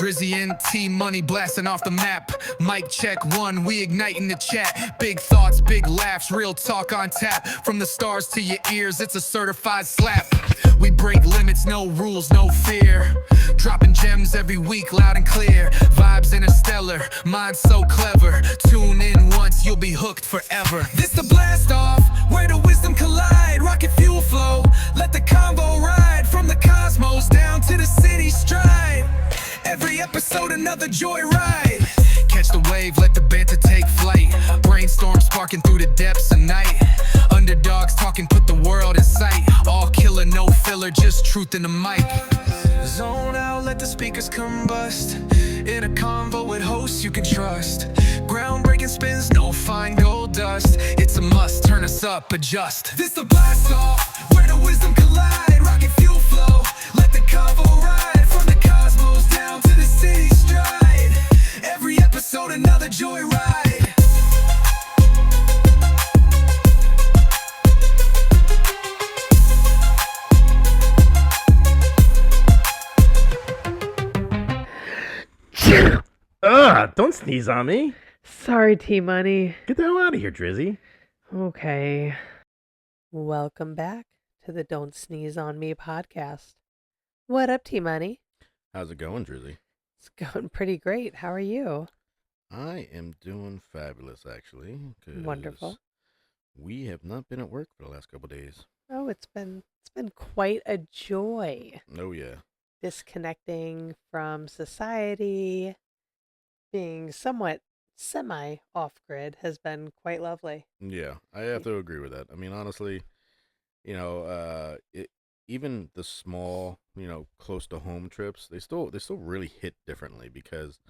Drizzy and T-Money blasting off the map. Mic check one, we igniting the chat. Big thoughts, big laughs, real talk on tap. From the stars to your ears, it's a certified slap. We break limits, no rules, no fear. Dropping gems every week, loud and clear. Vibes interstellar, mind so clever. Tune in once, you'll be hooked forever. This the blast off, where the wisdom collide. Rocket fuel flow, let the convo ride. From the cosmos down to the city stride. Every episode another joyride. Catch the wave, let the banter take flight. Brainstorm sparking through the depths of night. Underdogs talking, put the world in sight. All killer, no filler, just truth in the mic. Zone out, let the speakers combust. In a convo with hosts you can trust. Groundbreaking spins, no fine gold dust. It's a must, turn us up, adjust. This the blast off, where the wisdom collide. Rocket fuel flow, let the convo ride. From the cosmos down to the city stride. Every episode another joyride. Don't sneeze on me. Sorry, T-Money. Get the hell out of here, Drizzy. Okay. Welcome back to the Don't Sneeze on Me podcast. What up, T-Money? How's it going, Drizzy? It's going pretty great. How are you? I am doing fabulous, actually. 'Cause Wonderful. we have not been at work for the last couple days. Oh, it's been quite a joy. Oh, yeah. Disconnecting from society, being somewhat semi off-grid has been quite lovely. Yeah, I have to agree with that. I mean, honestly, even the small, close to home trips, they still really hit differently because,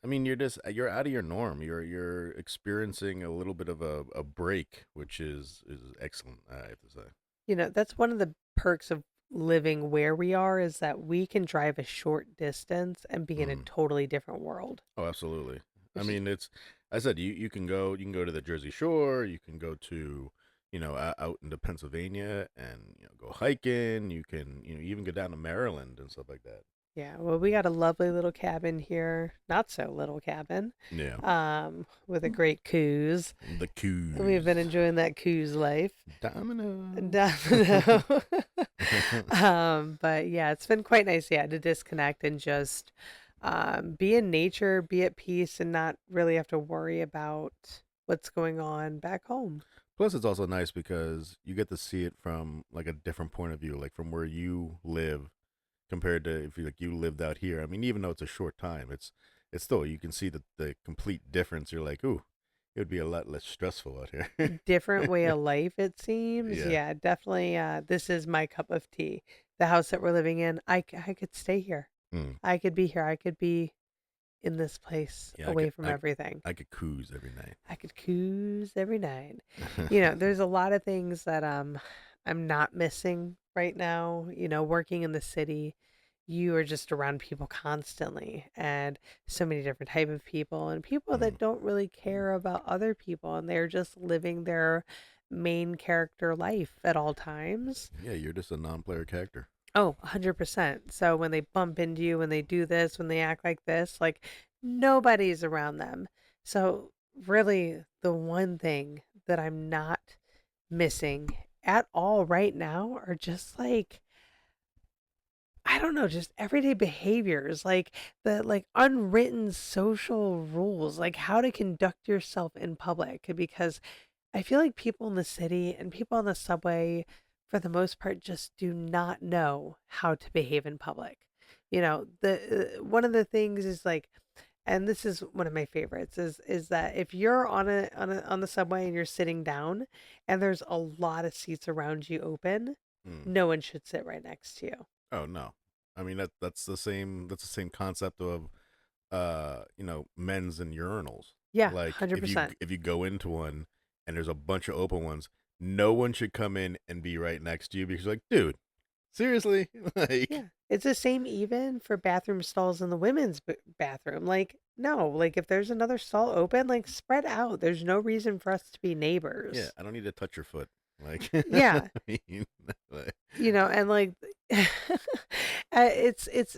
I mean, you're out of your norm. You're experiencing a little bit of a break, which is excellent, I have to say. That's one of the perks of living where we are is that we can drive a short distance and be in a totally different world. Oh, absolutely. I Which mean, I said you can go to the Jersey Shore, you can go to, out into Pennsylvania and, go hiking. You can, even go down to Maryland and stuff like that. Yeah, well, we got a lovely little cabin here, not so little cabin, Yeah. with a great cruise. The cruise. We've been enjoying that cruise life. Domino. But yeah, it's been quite nice, to disconnect and just be in nature, be at peace, and not really have to worry about what's going on back home. Plus, it's also nice because you get to see it from like a different point of view, like from where you live compared to if you lived out here. I mean, even though it's a short time, it's still, you can see the complete difference. You're like, ooh, it would be a lot less stressful out here. Different way of life, it seems. Yeah. Yeah, definitely. This is my cup of tea. The house that we're living in, I could stay here. Mm. I could be here. I could be in this place Yeah, away from everything. I could cruise every night. I could cruise every night. There's a lot of things that I'm not missing right now. Working in the city, you are just around people constantly and so many different type of people and people that don't really care about other people and they're just living their main character life at all times. Yeah, you're just a non-player character. Oh, 100%. So when they bump into you, when they do this, when they act like this, like nobody's around them. So really the one thing that I'm not missing at all right now are just like, I don't know, just everyday behaviors, like the unwritten social rules, like how to conduct yourself in public. Because I feel like people in the city and people on the subway, for the most part, just do not know how to behave in public. The one of the things is like, and this is one of my favorites, is that if you're on the subway and you're sitting down, and there's a lot of seats around you open, no one should sit right next to you. Oh no, I mean that's the same concept of men's and urinals. Yeah, Like 100%. if you go into one and there's a bunch of open ones, no one should come in and be right next to you because like, dude, seriously? Like, Yeah, it's the same even for bathroom stalls in the women's bathroom. Like, no, like if there's another stall open, like spread out. There's no reason for us to be neighbors. yeah, I don't need to touch your foot. Like, Yeah, I mean, like, and like it's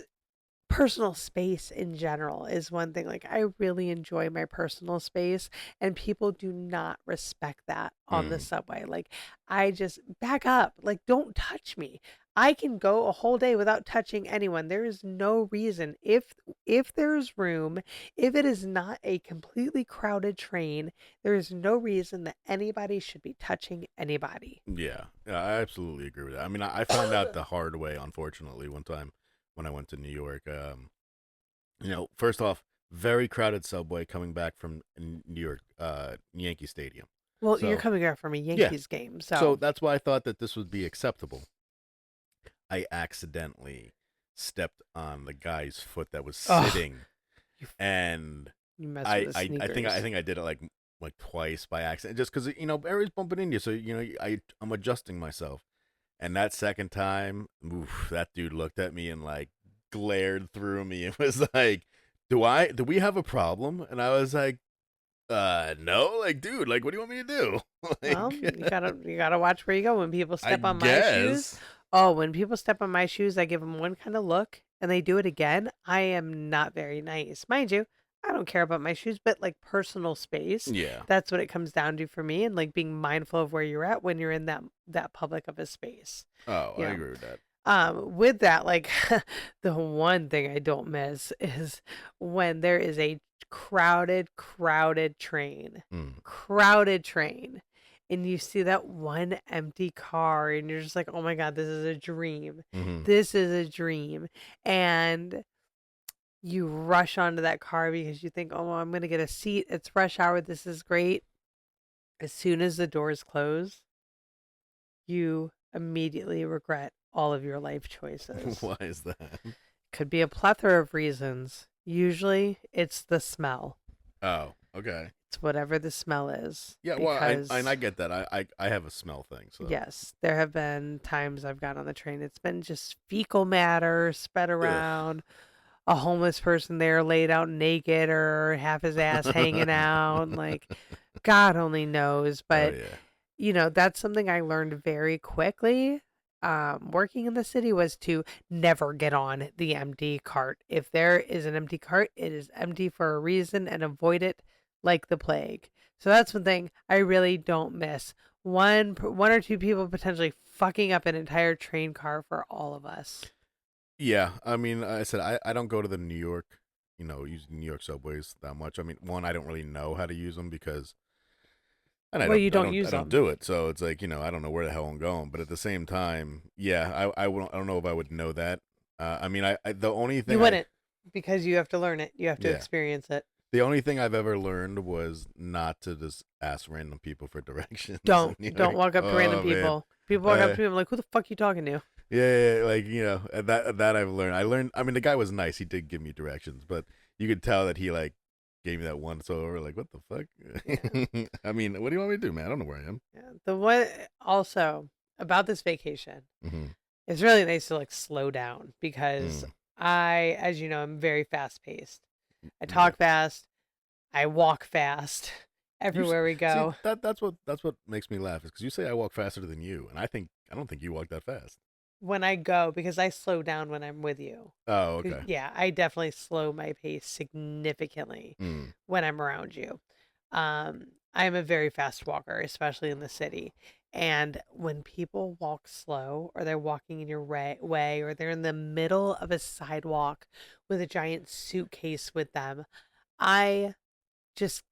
personal space in general is one thing. Like, I really enjoy my personal space, and people do not respect that on the Mm. subway. Like, I just back up. Like, don't touch me. I can go a whole day without touching anyone. There is no reason if there's room, if it is not a completely crowded train, there is no reason that anybody should be touching anybody. Yeah, yeah, I absolutely agree with that. I mean, I found out the hard way, unfortunately, one time when I went to New York. First off, very crowded subway coming back from New York, Yankee Stadium. Well, you're So coming back from a yeah, Yankees game, so so that's why I thought that this would be acceptable. I accidentally stepped on the guy's foot that was oh, sitting, you and you mess with I the I, I think I sneakers. think I did it like twice by accident, just because everybody's bumping into you, so I'm adjusting myself. And that second time, oof, that dude looked at me and like glared through me. It was like, do we have a problem? And I was like, no, like, dude, like, what do you want me to do? Well, Like, you gotta watch where you go. When people I step on my shoes, guess. oh, when people step on my shoes, I give them one kind of look, and they do it again. I am not very nice, mind you. I don't care about my shoes, but like personal space, Yeah. that's what it comes down to for me, and like being mindful of where you're at when you're in that public of a space. Oh, You I know, agree with that. with that, like the one thing I don't miss is when there is a Mm. crowded train, and you see that one empty car, and you're just like, oh my God, this is a dream. Mm-hmm. This is a dream. And you rush onto that car because you think, oh, I'm going to get a seat. It's rush hour. This is great. As soon as the doors close, you immediately regret all of your life choices. Why is that? Could be a plethora of reasons. Usually, it's the smell. Oh, okay. It's whatever the smell is. Yeah, well, I Because, get that. I have a smell thing, so. yes, there have been times I've got on the train. It's been just fecal matter spread Ugh. around, a homeless person there laid out naked or half his ass hanging out. Like, God only knows. Oh But yeah. that's something I learned very quickly. Working in the city was to never get on the empty cart. If there is an empty cart, it is empty for a reason and avoid it like the plague. So that's one thing I really don't miss. One or two people potentially fucking up an entire train car for all of us. Yeah, I mean, I said I don't go to the New York, use New York subways that much. I mean, one, I don't really know how to use them because, and Well, you I don't don't I use don't them. do it. So it's like I don't know where the hell I'm going. But at the same time, yeah, I don't know if I would know that. I mean, the only You thing wouldn't because you have to learn it. You have to yeah, experience it. the only thing I've ever learned was not to just ask random people for directions in Don't New don't York. walk up to random Oh man, people. People walk up uh, to me, I'm like, who the fuck you talking to? yeah, like that I've learned. I learned. I mean, the guy was nice. He did give me directions, but you could tell that he like gave me that once over. Like, what the Yeah. fuck? I mean, what do you want me to do, man? I don't know where I am. Yeah. The one also about this vacation, Mm-hmm. it's really nice to like slow down because Mm. as you know, I'm very fast paced. I Yeah. talk fast, I walk fast everywhere we See go. that's what makes me laugh is because you say I walk faster than you, and I don't think you walk that fast. When I go, because I slow down when I'm with you. Oh, 'Cause, okay. yeah, I definitely slow my pace significantly Mm. when I'm around you. I'm a very fast walker, especially in the city. And when people walk slow or they're walking in your way or they're in the middle of a sidewalk with a giant suitcase with them, I just,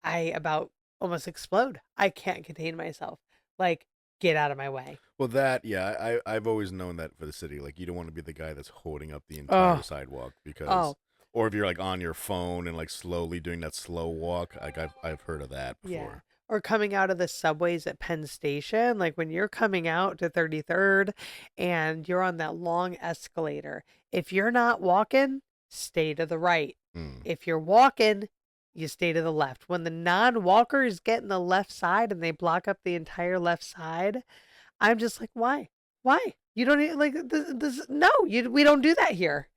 I about almost explode. I can't contain myself. Like, get out of my way. Well, that yeah, I've always known that for the city. Like, you don't want to be the guy that's holding up the entire Oh, sidewalk because, oh, or if you're like on your phone and like slowly doing that slow walk, like I've heard of that yeah. before. Or coming out of the subways at Penn Station, like when you're coming out to 33rd and you're on that long escalator. If you're not walking, stay to the right. Mm. If you're walking, you stay to the left. When the non-walkers get in the left side and they block up the entire left side, I'm just like, why? Why? You don't like this no, we don't do that here.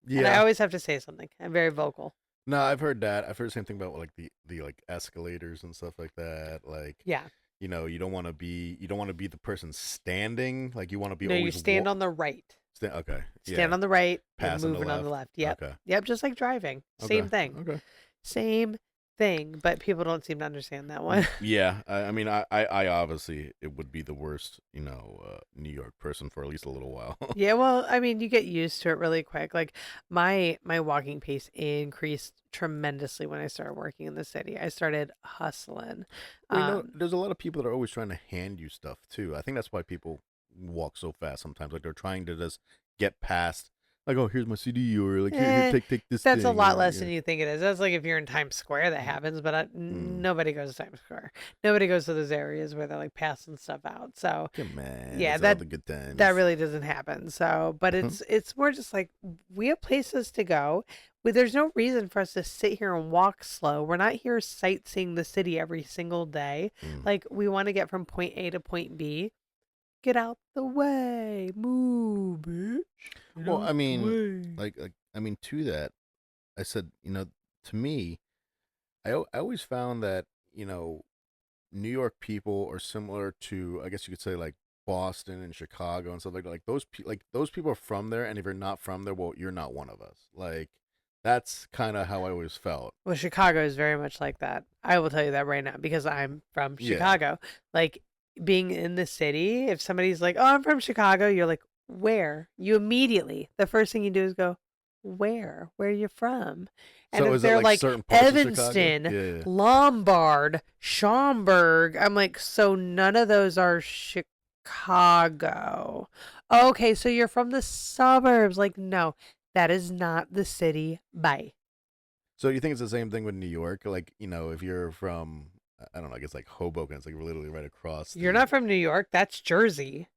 And I Yeah. always have to say something. I'm very vocal. No, I've heard that. I've heard the same thing about like the like escalators and stuff like that. Like, Yeah. you don't want to be the person standing. Like, you want to be No, you always stand on the right. Okay. Stand Yeah. on the right and Pass on the moving on the left. left. Yep. Okay. Yep, just like driving. Okay. Same thing. Okay. Same thing, but people don't seem to understand that one. Yeah. I mean, I obviously it would be the worst, New York person for at least a little while. Yeah, well, I mean, you get used to it really quick. Like my walking pace increased tremendously when I started working in the city. I started hustling. Well, Um, there's a lot of people that are always trying to hand you stuff too. I think that's why people walk so fast sometimes. Like they're trying to just get past. Like, oh, here's my CD, or like, here, eh, take this that's a thing, lot or less than you think it is. That's like if you're in Times Square that happens, but mm, nobody goes to Times Square. Nobody goes to those areas where they're like passing stuff out. So come on, yeah, it's all that the good that times. really doesn't happen. So, but it's more just like we have places to go. There's no reason for us to sit here and walk slow. We're not here sightseeing the city every single day. Mm. Like we want to get from point A to point B. Get out the way, move, bitch. Get Well, out I the mean, way. I mean, to that, I said, to me, I always found that New York people are similar to, I guess you could say, like Boston and Chicago and stuff like that. Like those people are from there, and if you're not from there, well, you're not one of us. Like that's kind of how I always felt. Well, Chicago is very much like that. I will tell you that right now because I'm from Yeah. Chicago. Like being in the city, if somebody's like, "Oh, I'm from Chicago," you're like, "Where?" You immediately, the first thing you do is go, "Where? Where are you from?" And So if is it they're like like certain parts of Chicago? Evanston, Yeah. Lombard, Schaumburg, I'm like, "So none of those are Chicago." Okay, so you're from the suburbs. Like, no, that is not the city. Bye. So you think it's the same thing with New York? Like, if you're from, I don't know, I guess like Hoboken, it's like literally right across You're the. not from New York. That's Jersey.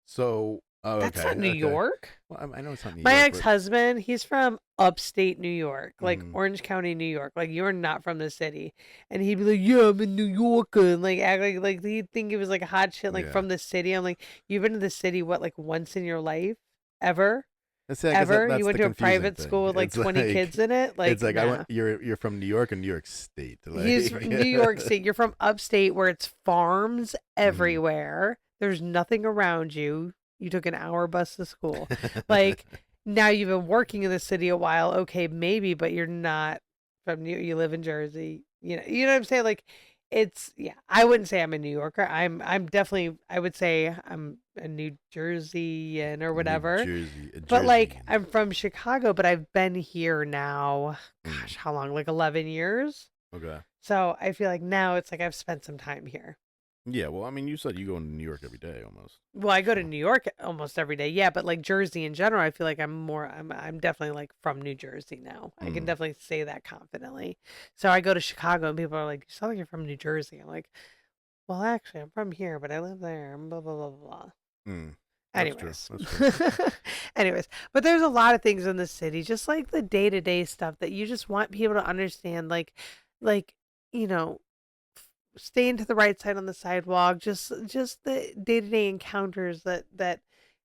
So, oh, That's okay, not New okay. York. Well, I know it's not New My York, but ex-husband, he's from upstate New York, like mm, Orange County, New York. Like you're not from the city. And he'd be like, "Yeah, I'm a New Yorker," and like act like he'd think it was like hot shit, like yeah. from the city. I'm like, you've been to the city what, like once in your life? Ever? Let's say I guess Ever? You that's went the to a confusing private thing. school with like It's 20 like kids in it? it's Like, like I went. nah. You're from New York and New York State. He's Like, from New York State. You're from upstate where it's farms mm. everywhere. There's nothing around you. You took an hour bus to school. Like now you've been working in the city a while. Okay, maybe, but you're not from New you live in Jersey. You know what I'm saying? Like it's yeah, I wouldn't say I'm a New Yorker. I'm definitely I would say I'm a New Jerseyan or New whatever. Jersey, a But like Jerseyan. I'm from Chicago, but I've been here now, Mm. gosh, how long? Like 11 years? Okay. So I feel like now it's like I've spent some time here. Yeah. Well, I mean, you said you go into New York every day almost. Well, I go to So. New York almost every day. Yeah, but like Jersey in general, I feel like I'm definitely like from New Jersey now. I can Mm. definitely say that confidently. So I go to Chicago and people are like, "You sound like you're from New Jersey." I'm like, "Well, actually, I'm from here, but I live there." Blah blah blah blah. Mm. That's true. Anyways. That's true. Anyways, but there's a lot of things in the city, just like the day-to-day stuff that you just want people to understand like, you know, staying to the right side on the sidewalk, just the day-to-day encounters that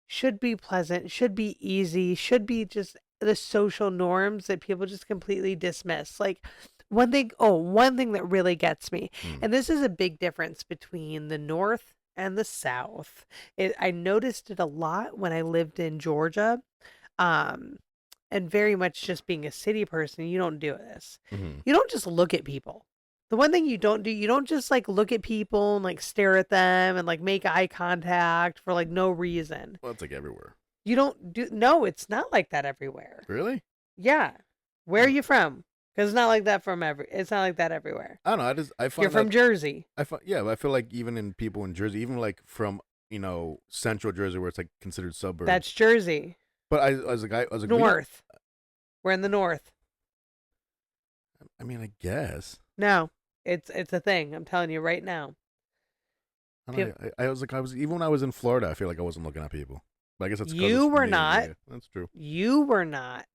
should be pleasant, should be easy, should be just the social norms that people just completely dismiss. Like one thing that really gets me, Mm. and this is a big difference between the North and the South. I noticed it a lot when I lived in Georgia. Um, and very much just being a city person, you don't do this. Hmm. You don't just look at people. The one thing you don't do, you don't just like look at people and like stare at them and like make eye contact for like no reason. Well, it's like everywhere. You don't do, no, it's not like that everywhere. Really? Yeah. Where are Huh. you from? Because it's not like that it's not like that everywhere. I don't know. I You're find that from Jersey. yeah. I feel like even in people in Jersey, even like from central Jersey where it's like considered suburbs. That's Jersey. But I was like, we don't. North. We're in the North. I mean, I guess. No, it's a thing. I'm telling you right now. I don't Peop know. I was like, I was even when I was in Florida, I feel like I wasn't looking at people. But I guess it's because You it's were me. not. Yeah, that's true. You were not.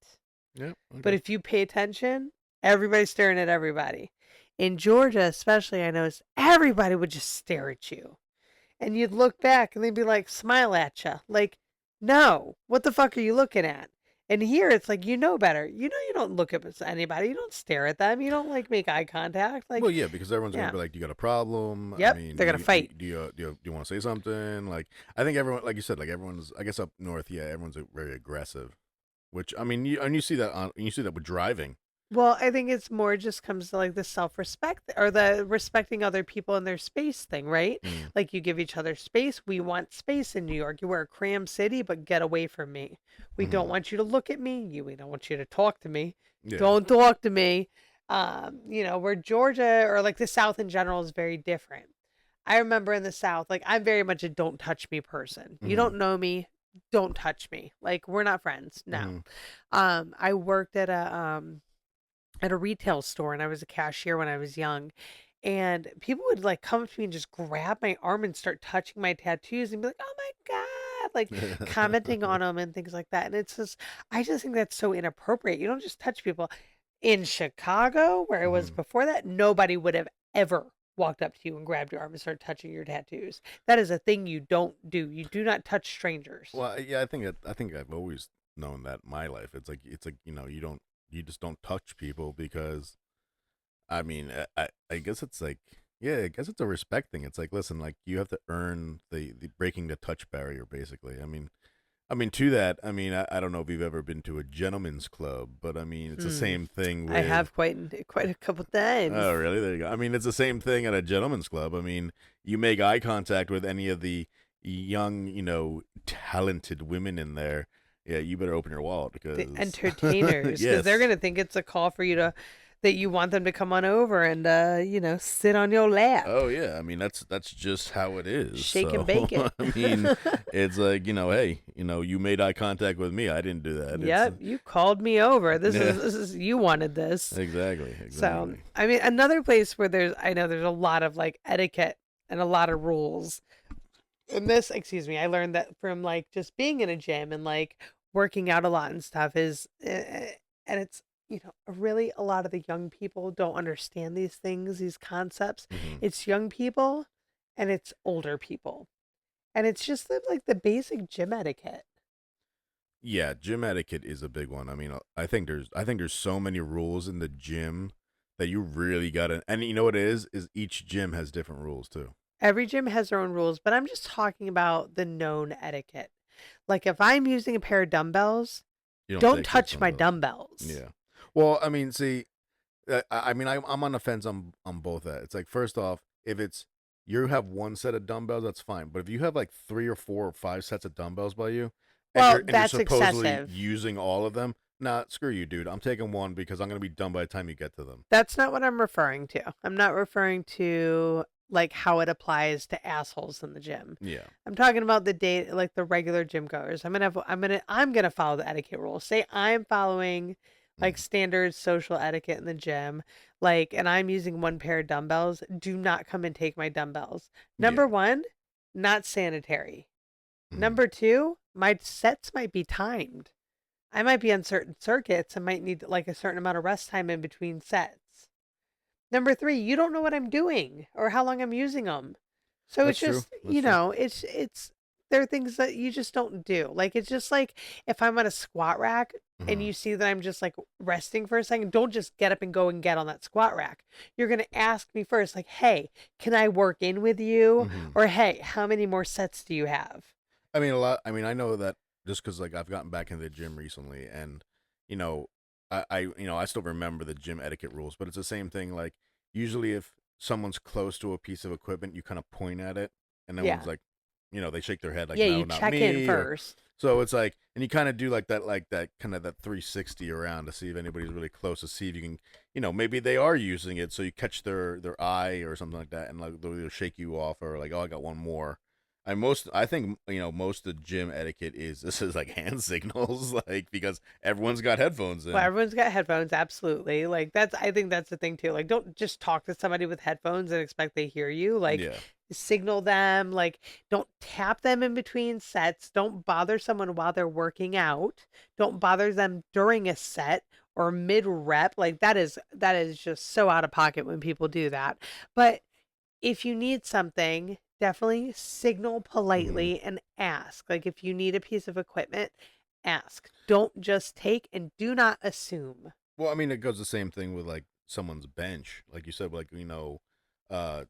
Yeah. But Okay. if you pay attention, everybody's staring at everybody. In Georgia, especially, I noticed everybody would just stare at you. And you'd look back and they'd be like, smile at you. Like, no, what the fuck are you looking at? And here it's like you know better. You know you don't look at anybody. You don't stare at them. You don't like make eye contact. Well, Like, yeah, because everyone's gonna yeah. be like, "Do you got a problem? I Yep, mean, they're gonna fight. do you want to say something?" Like, I think everyone, like you said, like everyone's. I guess up north, yeah, everyone's very aggressive. Which I mean, you see that you see that with driving. Well, I think it's more just comes to like the self-respect or the respecting other people in their space thing, right? Mm, Like you give each other space. We want space in New York. You are a cram city, but get away from me. We don't mm, want you to look at me. We don't want you to talk to me. yeah. Don't talk to me. Where Georgia or like the South in general is very different. I remember in the South, like I'm very much a don't touch me person. You Mm, don't know me, don't touch me. Like we're not friends. No. mm, I worked at a retail store and I was a cashier when I was young. And people would like come up to me and just grab my arm and start touching my tattoos and be like, "Oh my God," like commenting on them and things like that. And it's just, I just think that's so inappropriate. You don't just touch people. In Chicago, where it was mm. before that, nobody would have ever walked up to you and grabbed your arm and started touching your tattoos. That is a thing you don't do. You do not touch strangers. Well, yeah, I think I've always known that in my life. It's like you just don't touch people because I mean I guess it's like yeah, I guess it's a respect thing. It's like listen, like you have to earn the breaking the touch barrier basically. I mean to that, I mean I don't know if you've ever been to a gentleman's club, but I mean it's the Hmm. same thing I with have quite a couple times. oh really? There you go. I mean it's the same thing at a gentleman's club. I mean you make eye contact with any of the young, talented women in there. Yeah, you better open your wallet The because entertainers, because they're yes. gonna think it's a call for you to that you want them to come on over and sit on your lap, Oh yeah, I mean that's just how it is. shake and So bake it. I mean, it's like hey, you made eye contact with me. I didn't do that. It's Yep, you called me over. This yeah, is this is you wanted this. exactly, So, exactly. I mean, another place where I know there's a lot of like etiquette and a lot of rules. And this, excuse me, I learned that from like just being in a gym and like working out a lot and stuff and it's, really a lot of the young people don't understand these things, these concepts. Hmm. It's young people and it's older people. And it's just like the basic gym etiquette. Yeah, gym etiquette is a big one. I mean, I think there's so many rules in the gym that you really gotta. And you know what it is each gym has different rules too. Every gym has their own rules, but I'm just talking about the known etiquette. Like if I'm using a pair of dumbbells, You don't don't take those touch my dumbbells. dumbbells. Yeah. Well, I mean, see, I mean, I'm on the fence on both that. It's like first off, if it's you have one set of dumbbells, that's fine. But if you have like three or four or five sets of dumbbells by you, Well, and you're that's supposedly excessive. using all of them, nah, screw you, dude. I'm taking one because I'm gonna be done by the time you get to them. That's not what I'm referring to. I'm not referring to like how it applies to assholes in the gym. Yeah. I'm talking about the day like the regular gym goers. I'm gonna follow the etiquette rules. Say I'm following like Mm, standard social etiquette in the gym, like and I'm using one pair of dumbbells. Do not come and take my dumbbells. Number yeah. one, not sanitary. Mm, Number two, my sets might be timed. I might be on certain circuits and might need like a certain amount of rest time in between sets. Number three, you don't know what I'm doing or how long I'm using them. So it's that's true. just, That's true. there are things that you just don't do. Like it's just like if I'm on a squat rack and Hmm. you see that I'm just like resting for a second, don't just get up and go and get on that squat rack. You're going to ask me first, like, hey, can I work in with you? Hmm. Or hey, how many more sets do you have? I mean, a lot. I mean, I know that just because like I've gotten back into the gym recently, and you know, I still remember the gym etiquette rules, but it's the same thing. Like usually, if someone's close to a piece of equipment, you kind of point at it, and everyone's Yeah. like, they shake their head like, Yeah, you no, not check in me, or first. so it's like, and you kind of do like that kind of that 360 around to see if anybody's really close, to see if you can, maybe they are using it, so you catch their eye or something like that, and like they'll shake you off, or like, oh, I got one more. I think most of the gym etiquette is this is like hand signals, like because everyone's got headphones Well, in. everyone's got headphones, absolutely. Like I think that's the thing too. Like don't just talk to somebody with headphones and expect they hear you. Like Yeah. signal them, like don't tap them in between sets. Don't bother someone while they're working out. Don't bother them during a set or mid rep. Like that is just so out of pocket when people do that. But if you need something, definitely signal Hmm. politely and ask. Like if you need a piece of equipment, ask. Don't just take, and do not assume. Well, I mean, it goes the same thing with like someone's bench, like you said, like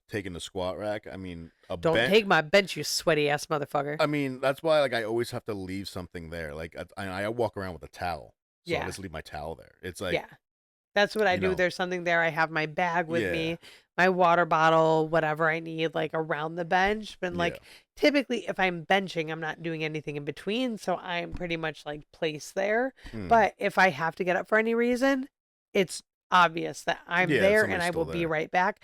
taking the squat rack. I mean, a Don't bench. take my bench, you sweaty ass motherfucker. I mean, that's why like I always have to leave something there. Like I walk around with a towel, so I Yeah. just leave my towel there. It's like Yeah. That's what I you do. know, There's something there. I have my bag with yeah, me, my water bottle, whatever I need, like around the bench. But yeah. like typically, if I'm benching, I'm not doing anything in between. So I'm pretty much like placed there. Mm. But if I have to get up for any reason, it's obvious that I'm Yeah, there and somebody's I still will be there. right back.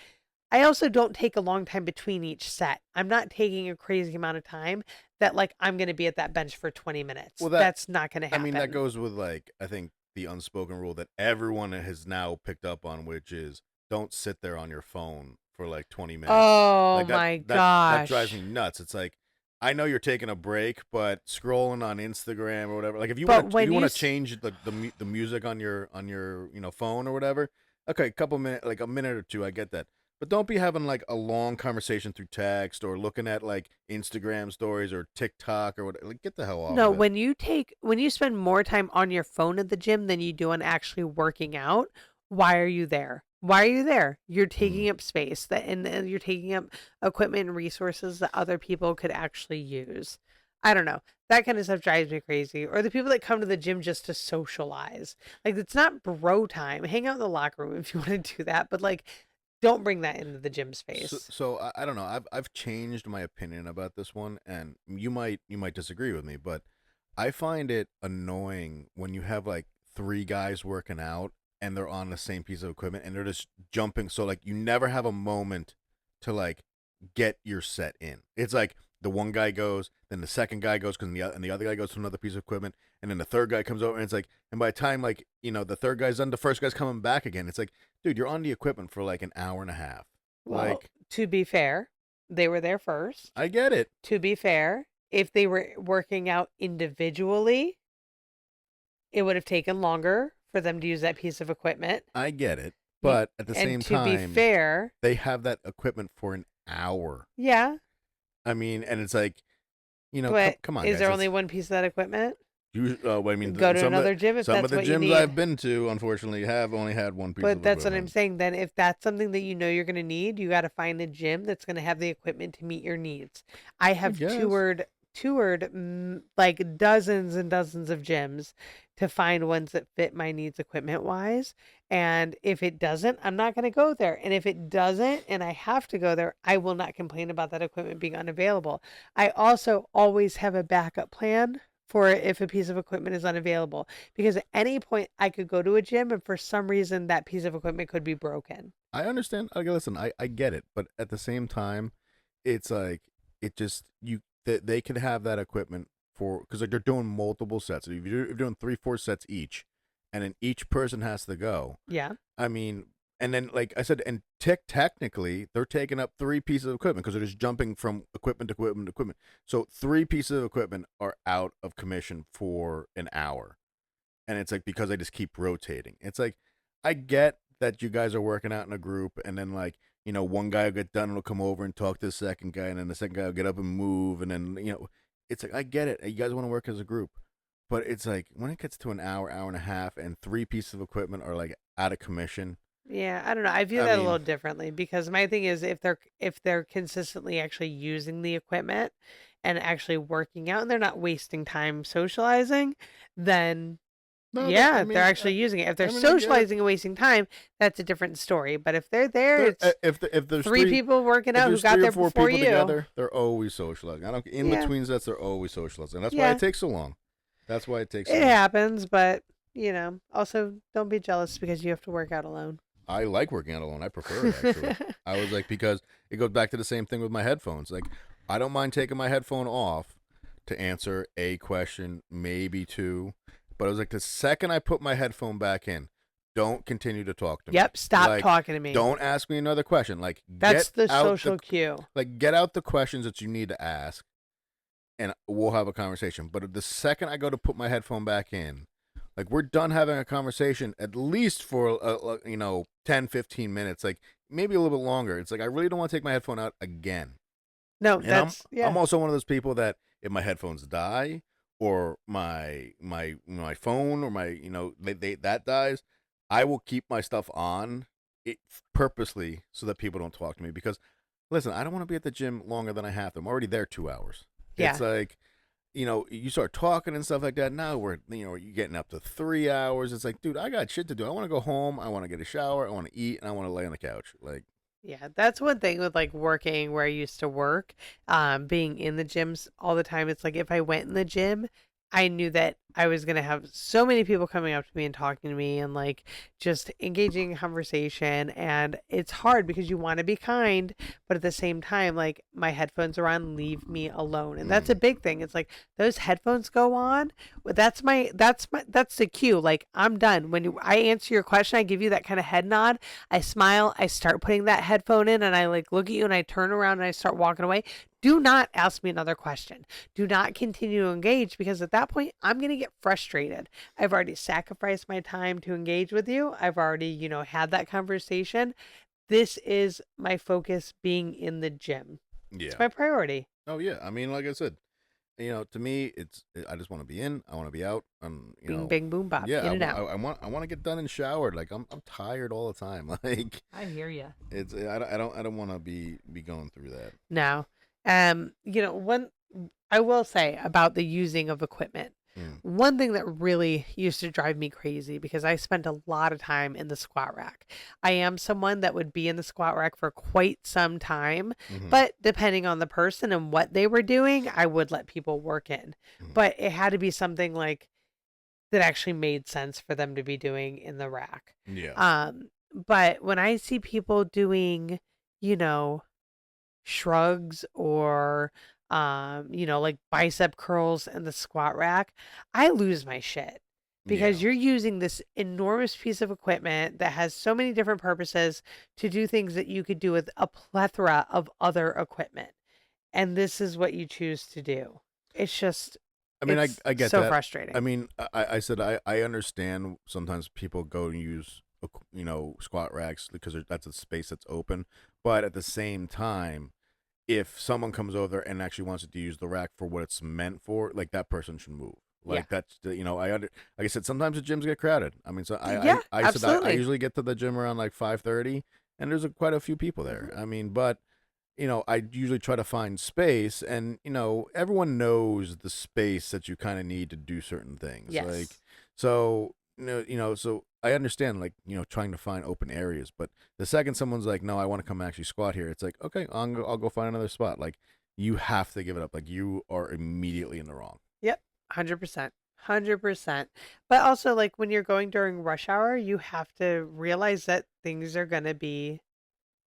I also don't take a long time between each set. I'm not taking a crazy amount of time that like I'm going to be at that bench for 20 minutes. Well, that That's not going to I mean that happen. goes with like I think the unspoken rule that everyone has now picked up on, which is don't sit there on your phone for like 20 minutes. Oh Like my that drives me gosh. nuts. It's like I know you're taking a break, but scrolling on Instagram or whatever. Like if you But want to when you change the music on your phone or whatever. Okay, a couple minutes, like a minute or two, I get that. But don't be having like a long conversation through text or looking at like Instagram stories or TikTok or whatever. Like get the hell off No, of it. when you spend more time on your phone at the gym than you do on actually working out, why are you there? Why are you there? You're Mm. taking up space that and you're taking up equipment and resources that other people could actually use. I don't know. That kind of stuff drives me crazy. Or the people that come to the gym just to socialize. Like it's not bro time. Hang out in the locker room if you want to do that, but like don't bring that into the gym space. So I don't know. I've changed my opinion about this one, and you might disagree with me, but I find it annoying when you have like three guys working out and they're on the same piece of equipment and they're just jumping. So like you never have a moment to like get your set in. It's like the one guy goes, then the second guy goes, and the other guy goes to another piece of equipment, and then the third guy comes over, and it's like, and by the time like the third guy's done, the first guy's coming back again. It's like, dude, you're on the equipment for like an hour and a half. Well, Like, to be fair, they were there first. I get it. To be fair, if they were working out individually, it would have taken longer for them to use that piece of equipment. I get it. Y- But at the And same to be time, fair, they have that equipment for an hour. yeah, I mean, and it's like, but come on, is guys. there That's only one piece of that equipment? well, I mean, Go to another gym if some of that's the what you gyms need. I've been to, unfortunately, have only had one piece But of that's what I'm equipment. saying. Then, if that's something that you know you're going to need, you got to find a gym that's going to have the equipment to meet your needs. I I have guess. toured like dozens and dozens of gyms to find ones that fit my needs equipment wise. And if it doesn't, I'm not going to go there. And if it doesn't, and I have to go there, I will not complain about that equipment being unavailable. I also always have a backup plan for if a piece of equipment is unavailable because at any point I could go to a gym and for some reason that piece of equipment could be broken. I understand. Okay, listen, I get it, but at the same time, it's like it just they could have that equipment for because like they're doing multiple sets. If you're doing 3-4 sets each, and then each person has to go. Yeah. I mean, and then like I said, and technically they're taking up three pieces of equipment because they're just jumping from equipment to equipment to equipment. So three pieces of equipment are out of commission for an hour, and it's like because they just keep rotating. It's like I get that you guys are working out in a group, and then like one guy will get done and will come over and talk to the second guy, and then the second guy will get up and move, and then it's like I get it. You guys want to work as a group, but it's like when it gets to an hour, hour and a half, and three pieces of equipment are like out of commission. Yeah, I don't know. I view I that a mean, little differently because my thing is if they're consistently actually using the equipment and actually working out and they're not wasting time socializing, then no, yeah, they're actually using it. If they're I get it. socializing and wasting time, that's a different story. But if they're there, it's If there's three people working if out who there's got three or there four before people you. together, they're always socializing. I don't in Yeah, between sets, they're always socializing. And that's why it yeah, takes so long. That's why it takes so it long. happens, but also don't be jealous because you have to work out alone. I like working out alone. I prefer it actually. I was like because it goes back to the same thing with my headphones. Like I don't mind taking my headphone off to answer a question, maybe two, but I was like the second I put my headphone back in, don't continue to talk to me. Yep, stop Like talking to me. don't ask me another question. Like That's the social cue. get out the questions that you need to ask and we'll have a conversation. But the second I go to put my headphone back in, like we're done having a conversation at least for 10, 15 minutes, like maybe a little bit longer. It's like I really don't want to take my headphone out again. No, And I'm that's yeah. I'm also one of those people that if my headphones die or my phone or my that dies, I will keep my stuff on it purposely so that people don't talk to me because listen, I don't want to be at the gym longer than I have to. I'm already there 2 hours. It's Yeah. like you start talking and stuff like that. Now you're getting up to 3 hours. It's like, dude, I got shit to do. I want to go home. I want to get a shower. I want to eat, and I want to lay on the couch. Like, Yeah, that's one thing with like working where I used to work, being in the gyms all the time. It's like if I went in the gym, I knew that I was gonna have so many people coming up to me and talking to me and like just engaging in conversation. And it's hard because you want to be kind, but at the same time, like my headphones are on, leave me alone. And that's a mm, big thing. It's like those headphones go on. That's the cue. Like I'm done. I answer your question, I give you that kind of head nod. I smile, I start putting that headphone in, and I like look at you and I turn around and I start walking away. Do not ask me another question. Do not continue to engage because at that point I'm going to get frustrated. I've already sacrificed my time to engage with you. I've already, had that conversation. This is my focus being in the gym. It's yeah. my priority. Oh yeah. I mean, like I said, to me, I just want to be in. I want to be out. Bing, bing, boom, bop, Yeah. in and out. I want to get done and showered. Like I'm tired all the time. Like I hear you. I don't want to be going through that. No. One I will say about the using of equipment. Mm, One thing that really used to drive me crazy because I spent a lot of time in the squat rack. I am someone that would be in the squat rack for quite some time, mm-hmm, but depending on the person and what they were doing, I would let people work in. mm-hmm. But it had to be something like that actually made sense for them to be doing in the rack. Yeah. But when I see people doing, you know, shrugs or like bicep curls in the squat rack, I lose my shit because Yeah. you're using this enormous piece of equipment that has so many different purposes to do things that you could do with a plethora of other equipment. And this is what you choose to do. It's just I mean, it's I get so that. I frustrating. mean, I said I understand sometimes people go and use squat racks because that's a space that's open, but at the same time, if someone comes over and actually wants to use the rack for what it's meant for, like that person should move. Yeah. Like that's like I said, sometimes the gyms get crowded. I mean, so Yeah, I said I absolutely. usually get to the gym around like 5:30, and there's quite a few people Mhm. there. I mean, but I usually try to find space, and everyone knows the space that you kind of need to do certain things. Like, Yes. so so I understand, like trying to find open areas, but the second someone's like, "No, I want to come actually squat here," it's like, okay, I'll go find another spot. Like, you have to give it up. Like, you are immediately in the wrong. Yep, 100%. 100%. But also, like, when you're going during rush hour, you have to realize that things are going to be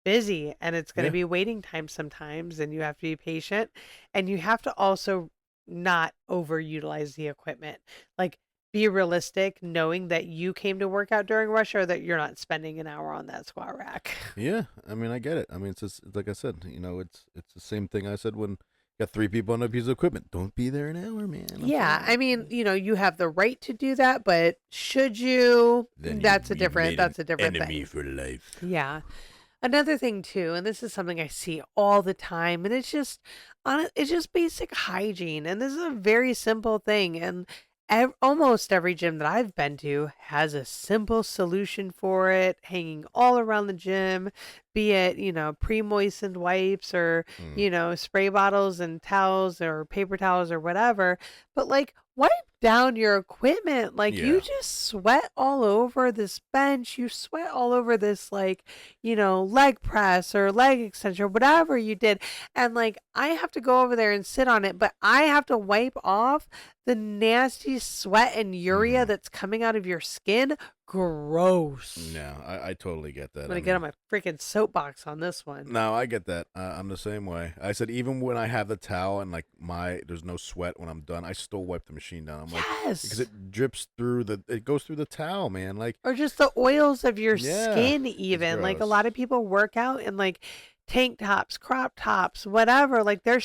busy and it's going to Yeah. be waiting time sometimes, and you have to be patient. And you have to also not overutilize the equipment. Like, be realistic, knowing that you came to work out during rush hour, that you're not spending an hour on that squat rack. Yeah, I mean, I get it. I mean, it's just like I said, it's the same thing I said when you got three people on a piece of equipment. Don't be there an hour, man. I'm Yeah, I sorry. mean, you have the right to do that, but should you? Then you've made an That's a different enemy thing. for life. Yeah. Another thing too, and this is something I see all the time, and it's just basic hygiene, and this is a very simple thing, and almost every gym that I've been to has a simple solution for it, hanging all around the gym, be it pre-moistened wipes or Mm, spray bottles and towels or paper towels or whatever, but like wipe down your equipment. Like you yeah. just sweat all over this bench, you sweat all over this like leg press or leg extension or whatever you did. And like, I have to go over there and sit on it, but I have to wipe off the nasty sweat and urea Hmm. that's coming out of your skin. Gross. No, I totally get I'm that. going I to get on mean, my freaking soapbox on this one. no, I get that. I'm the same way. I said even when I have the towel and like there's no sweat when I'm done, I still wipe the machine down. I'm like, because Yes. it drips through it goes through the towel, man. Like, Or just the oils of your yeah, skin it's even. Like a lot gross. of people work out in like tank tops, crop tops, whatever. Like their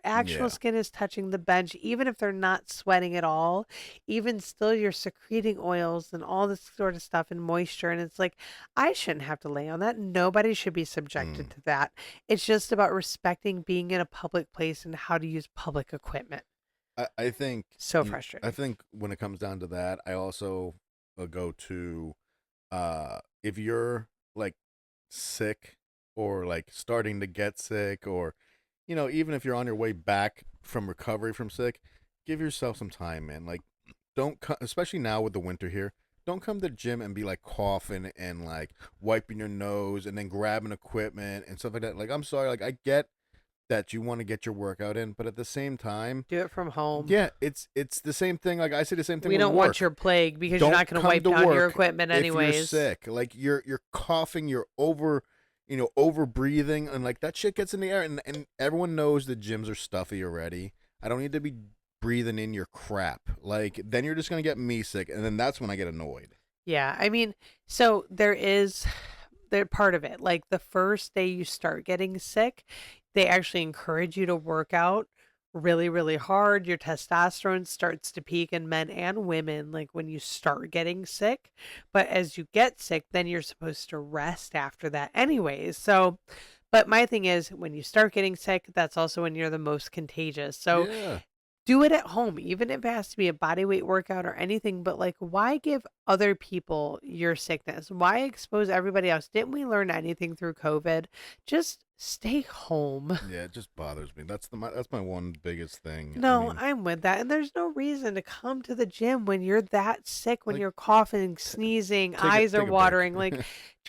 actual Yeah. skin is touching the bench, even if they're not sweating at all. Even still, you're secreting oils and all this sort of stuff and moisture. And it's like, I shouldn't have to lay on that. Nobody should be subjected Mm. to that. It's just about respecting being in a public place and how to use public equipment. I think So I frustrating. think when it comes down to that, I also go to if you're like sick or like starting to get sick, or even if you're on your way back from recovery from sick, give yourself some time, man. Like, don't especially now with the winter here, don't come to the gym and be like coughing and like wiping your nose and then grabbing equipment and stuff like that. Like, I'm sorry, like I get that you want to get your workout in, but at the same time, Do it from home. yeah, it's the same thing. Like I say the same thing We with don't want work. your plague because you're Don't not going to come wipe to down your work equipment if you're anyways. sick. Like you're coughing, you're over breathing, and like that shit gets in the air, and everyone knows the gyms are stuffy already. I don't need to be breathing in your crap. Like then you're just gonna get me sick, and then that's when I get annoyed. Yeah, I mean, so there part of it. Like the first day you start getting sick, they actually encourage you to work out really, really hard. Your testosterone starts to peak in men and women, like when you start getting sick. But as you get sick, then you're supposed to rest after that, anyways. So, but my thing is, when you start getting sick, that's also when you're the most contagious. So Yeah, do it at home, even if it has to be a body weight workout or anything. But like, why give other people your sickness? Why expose everybody else? Didn't we learn anything through COVID? Just stay home. yeah, it just bothers me. That's my one biggest thing. I No, mean, I'm with that. And there's no reason to come to the gym when you're that sick, when like you're coughing, sneezing, eyes are take a break. watering. Like,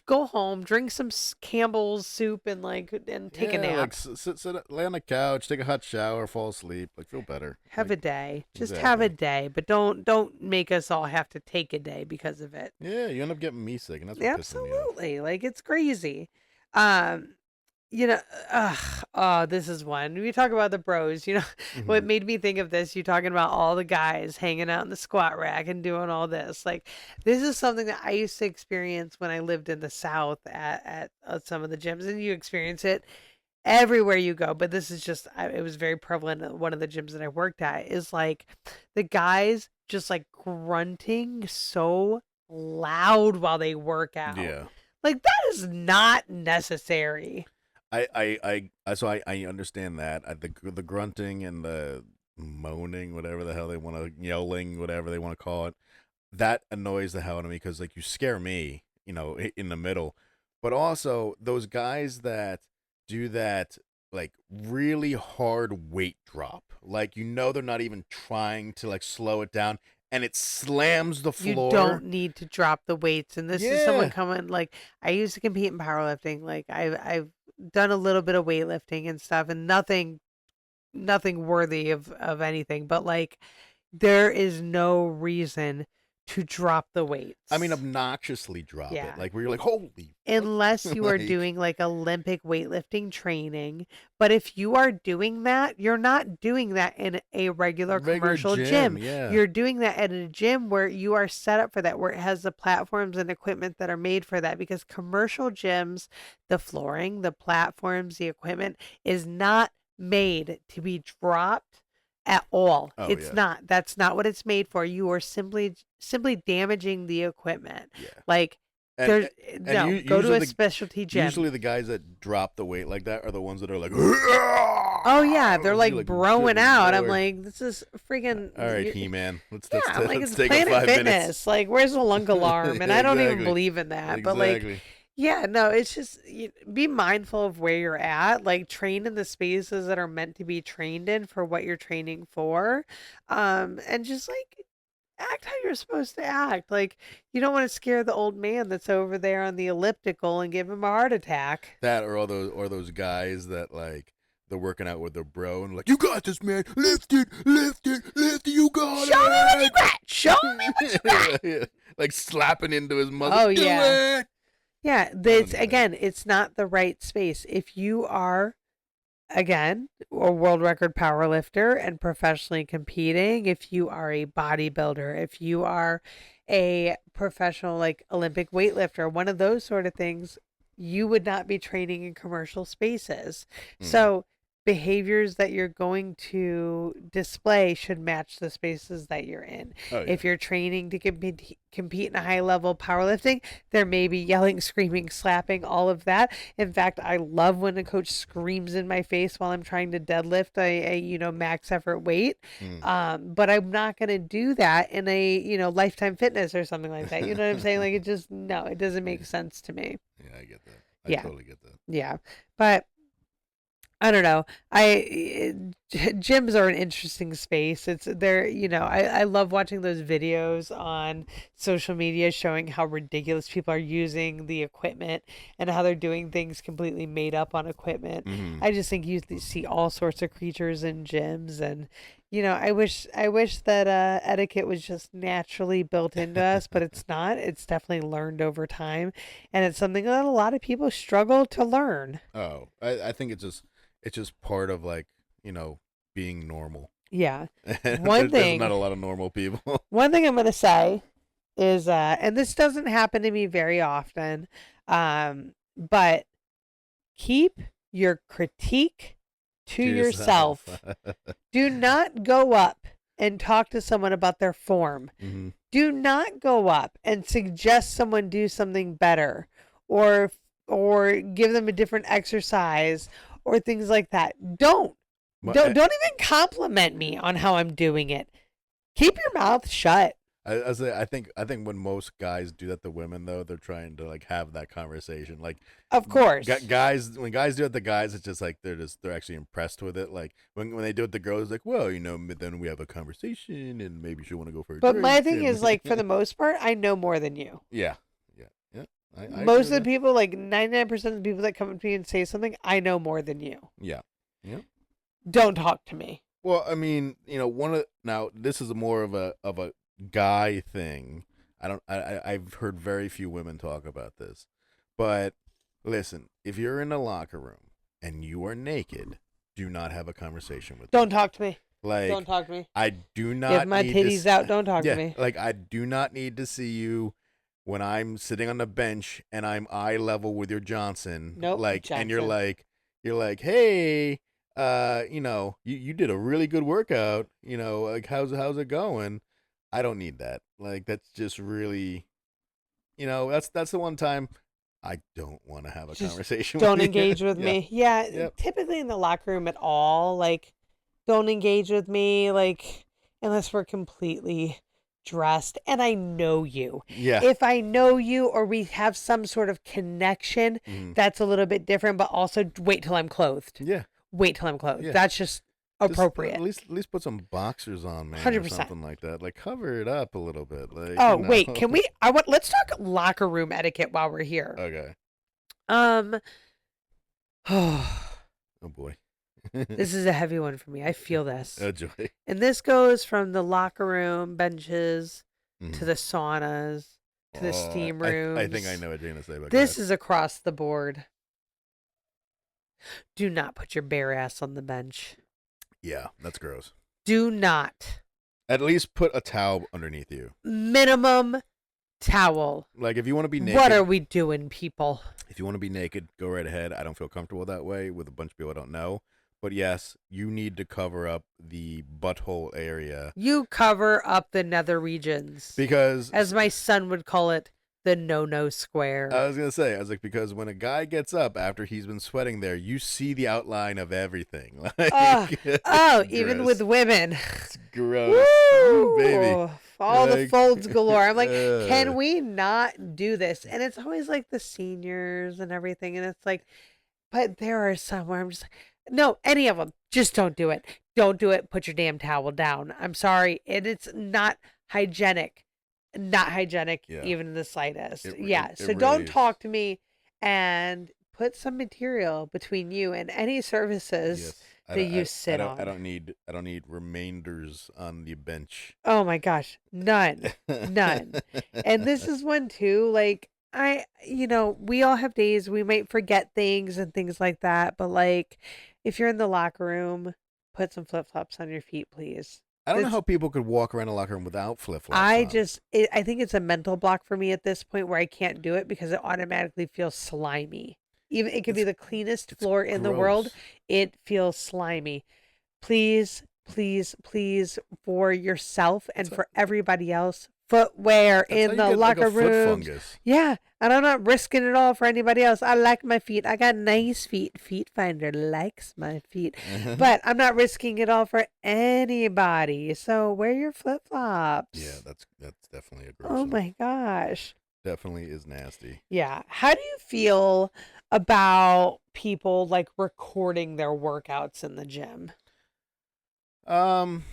go home, drink some Campbell's soup, and take a Yeah, like nap. lay on the couch, take a hot shower, fall asleep, like feel better. Have Like a day. Just have a exactly. day, but don't make us all have to take a day because of it. Yeah, you end up getting me sick, and that's what pisses me off. Absolutely. Like it's crazy. Um, you know, oh, this is one. We talk about the bros, what Hmm. made me think of this, you talking about all the guys hanging out in the squat rack and doing all this. Like this is something that I used to experience when I lived in the South at some of the gyms, and you experience it everywhere you go. But this is just, it was very prevalent at one of the gyms that I worked at, is like the guys just like grunting so loud while they work out. Yeah. Like that is not necessary. I understand that. The grunting and the moaning, whatever the hell they want to, yelling, whatever they want to call it, that annoys the hell out of me because like you scare me, in the middle. But also those guys that do that like really hard weight drop, like they're not even trying to like slow it down, and it slams the You floor. don't need to drop the weights. And this is someone Yeah, coming, like I used to compete in powerlifting. Like I've done a little bit of weightlifting and stuff, and nothing worthy of anything. But like there is no reason to drop the I mean weights. obnoxiously drop it, Yeah. like where you're like, holy fuck. Unless you are Like doing like Olympic weightlifting training. But if you are doing that, you're not doing that in a regular regular commercial gym, gym. yeah. You're doing that at a gym where you are set up for that, where it has the platforms and equipment that are made for that. Because commercial gyms, the flooring, the platforms, the equipment is not made to be dropped at all. Oh It's yeah, not. That's not what it's made for. You are simply damaging the equipment. yeah. Like And there's and you no, go to usually a the specialty gym. usually the guys that drop the weight like that are the ones that are like, Oh yeah, they're you're like like, broing good out. I'm lord. like, this is freaking. All right, He-Man, let's Yeah, I'm like, let's it's take a Planet 5 minutes. Fitness. Like, where's the lunk alarm? And I don't even Exactly, believe in that. But like, exactly. yeah, no, it's just be mindful of where you're at. Like, train in the spaces that are meant to be trained in for what you're training for, and just like act how you're supposed to act. Like, you don't want to scare the old man that's over there on the elliptical and give him a heart attack. That or those guys that like they're working out with their bro and like, you got this, man. Lift it, lift it, lift it. You got Show me what you it. got. Show me what you got. Yeah, yeah. Like slapping into his muscle. Oh Do yeah. it. Yeah, I don't that's need that. again, it's not the right space. If you are again a world record power lifter and professionally competing, if you are a bodybuilder, if you are a professional like Olympic weightlifter, one of those sort of things, you would not be training in commercial spaces. Hmm. So behaviors that you're going to display should match the spaces that you're in. Oh yeah. If you're training to compete in a high level powerlifting, there may be yelling, screaming, slapping, all of that. In fact, I love when a coach screams in my face while I'm trying to deadlift a max effort weight. Mm. But I'm not going to do that in a Lifetime Fitness or something like that. You know what I'm saying? Like, it doesn't make sense to me. Yeah, I get that. I Yeah. totally get that. Yeah. But I don't know. Gyms are an interesting space. It's there, I love watching those videos on social media showing how ridiculous people are using the equipment and how they're doing things completely made up on equipment. Mm-hmm. I just think you see all sorts of creatures in gyms, and I wish that etiquette was just naturally built into us, but it's not. It's definitely learned over time, and it's something that a lot of people struggle to learn. Oh, I think it's just part of like, being normal. Yeah. There's not a lot of normal people. One thing I'm going to say is, and this doesn't happen to me very often, but keep your critique to yourself. Do not go up and talk to someone about their form. Mm-hmm. Do not go up and suggest someone do something better or give them a different exercise or things like that. Don't even compliment me on how I'm doing it. Keep your mouth shut. I think when most guys do that to women, though, they're trying to like have that conversation. Like, of course, guys, when guys do it to guys, it's just like they're actually impressed with it. Like when they do it to girls, it's like, well, then we have a conversation, and maybe she'll want to go for a But drink. my thing is, like, for the most part, I know more than you. Yeah. Most of the people, like 99% of the people that come up to me and say something, I know more than you. Yeah. Don't talk to me. Well, I mean, now this is more of a guy thing. I've heard very few women talk about this, but listen, if you're in a locker room and you are naked, do not have a conversation with me. Don't talk to me. Like, don't talk to me. I do not Give my titties out. Don't talk to me. Like, I do not need to see you when I'm sitting on the bench and I'm eye level with your Johnson. Nope. Like, Johnson. and you're like, hey, you did a really good workout. Like, how's it going? I don't need that. Like, that's just really, that's the one time I don't want to have a conversation. Don't with engage with me. Yeah. Yep. Typically in the locker room at all, like, don't engage with me, like, unless we're completely dressed and I know you. Yeah. If I know you or we have some sort of connection, that's a little bit different, but also wait till I'm clothed. Yeah. Wait till I'm clothed. Yeah. That's just appropriate. At least put some boxers on, man, 100%. or something like that. Like, cover it up a little bit. Like, wait, can we? Let's talk locker room etiquette while we're here. Okay. Oh boy. This is a heavy one for me. I feel this. Oh joy. And this goes from the locker room benches to the saunas to the steam rooms. I think I know what you're gonna say about this. Is across the board. Do not put your bare ass on the bench. Yeah, that's gross. Do not. At least put a towel underneath you. Minimum towel. Like, if you want to be naked. What are we doing, people? If you want to be naked, go right ahead. I don't feel comfortable that way with a bunch of people I don't know. But yes, you need to cover up the butthole area. You cover up the nether regions. Because, as my son would call it, the no-no square. I was going to say, because when a guy gets up after he's been sweating there, you see the outline of everything. Like, even with women. It's gross. Woo! Baby. All the folds galore. I'm like, can we not do this? And it's always like the seniors and everything. And it's like, but there are some where I'm just like, no, any of them. Just don't do it. Don't do it. Put your damn towel down. I'm sorry. And it's not hygienic. Not hygienic, even in the slightest. So really don't talk to me and put some material between you and any services that you sit on. I don't need remainders on the bench. Oh my gosh. None. And this is one too. Like, we all have days we might forget things and things like that. But like, if you're in the locker room, put some flip-flops on your feet, please. I don't know how people could walk around a locker room without flip-flops. I think it's a mental block for me at this point where I can't do it because it automatically feels slimy. Even it could be It's the cleanest it's floor in the world. gross. It feels slimy. Please, please, please, for yourself and That's for everybody else, footwear that's how in you the get like a locker foot rooms. fungus. Yeah, and I'm not risking it all for anybody else. I like my feet. I got nice feet. Feet Finder likes my feet. But I'm not risking it all for anybody. So wear your Yeah, flip-flops. that's definitely a gross Oh one. my gosh. Definitely is nasty. Yeah. How do you feel about people like recording their workouts in the gym? Um,